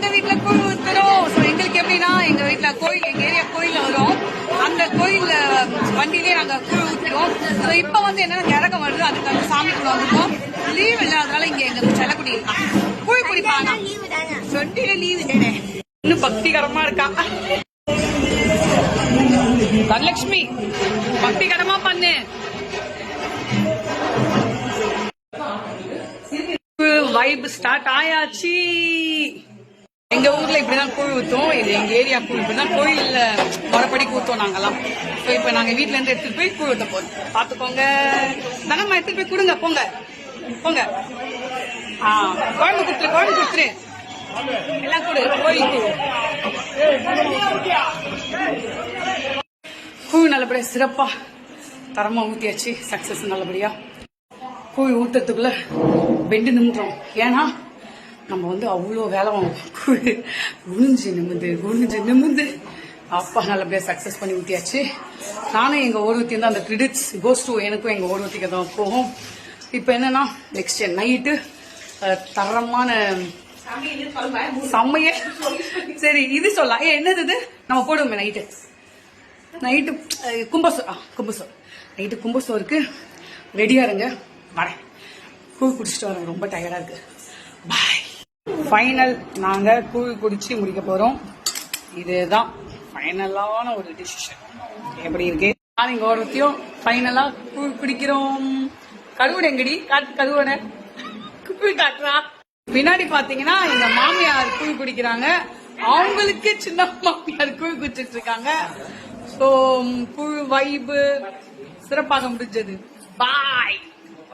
எங்க வீட்டுல கூழ் ஊத்துறோம். எங்களுக்கு எப்படின்னா எங்க வீட்டுல கோயில், எங்க ஏரியா கோயில்ல வரும். அந்த கோயில்ல வண்டியிலே நாங்க கூழ் ஊத்துறோம். இப்ப வந்து என்னன்னா நரகம் வருது, அதுக்கு அந்த சாமிக்குள்ள வந்துருக்கோம். லீவ் இல்ல, அதனால இங்க எங்க செல்லக்குடி இருக்கான். கூழ் குடிப்பாங்க. சொண்டியில லீவு இன்னும் பக்திகரமா இருக்கா. தனலட்சுமி பக்திகரமா பண்ணு. வைப் ஸ்டார்ட் ஆயாச்சு. எங்க ஊர்ல இப்படிதான் கூழ் ஊத்தும். இது எங்க ஏரியா கூழ். இப்படிதான் கோயில்ல மரப்படி ஊத்தும் நாங்கெல்லாம். இப்ப நாங்க வீட்டுல இருந்து எடுத்துட்டு போய் கூழ் ஊத்த போறோம். பாத்துக்கோங்க. தனமா எடுத்துட்டு போய் கொடுங்க. போங்க போங்க. குழம்பு குடுத்துரு எல்லாம் கொடு. கோயில் கூழ் நல்லபடியா சிறப்பா தரமா ஊத்தியாச்சு. சக்சஸ் நல்லபடியா. கூழ் ஊத்துறதுக்குள்ள பெண்டு நிமிடுறோம். ஏன்னா நம்ம வந்து அவ்வளோ வேலை கூழ் குனிஞ்சு நிமிந்து அப்பா நல்லபடியா சக்சஸ் பண்ணி ஊத்தியாச்சு. நானும் எங்க ஓர்வத்தி தான். அந்த கிரெடிட்ஸ் கோஸ் டு எனக்கும் எங்க ஓர்வத்திக்கு தான் போகும். இப்ப என்னன்னா நெக்ஸ்ட் நைட்டு தரமான சமையல். சரி இது சொல்லலாம். என்னது இது நம்ம போடுவோமே நைட்டு கும்பசோர் நைட்டு கும்பசோருக்கு ரெடியா இருங்க. வரேன். கூழ் குடிச்சிட்டு வரேன். ரொம்ப டயர்டா இருக்கு. பாய். ஃபைனல் நாங்க கூழ் குடிச்சு முடிக்க போறோம். இதுதான் ஃபைனலான ஒரு டிசிஷன். எப்படி இருக்கு? நான் இங்க ஒருத்தையும் ஃபைனலா கூழ் குடிக்கிறோம். கருவடை எங்கடி கருவடை கூழ் காட்டுறா. பின்னாடி பாத்தீங்கன்னா எங்க மாமியார் கூழ் குடிக்கிறாங்க. அவங்களுக்கு சின்ன மாமியார் கூழ் குடிச்சிட்டு இருக்காங்க. ஸோ கூழ் வைபு சிறப்பாக முடிஞ்சது. பாய்.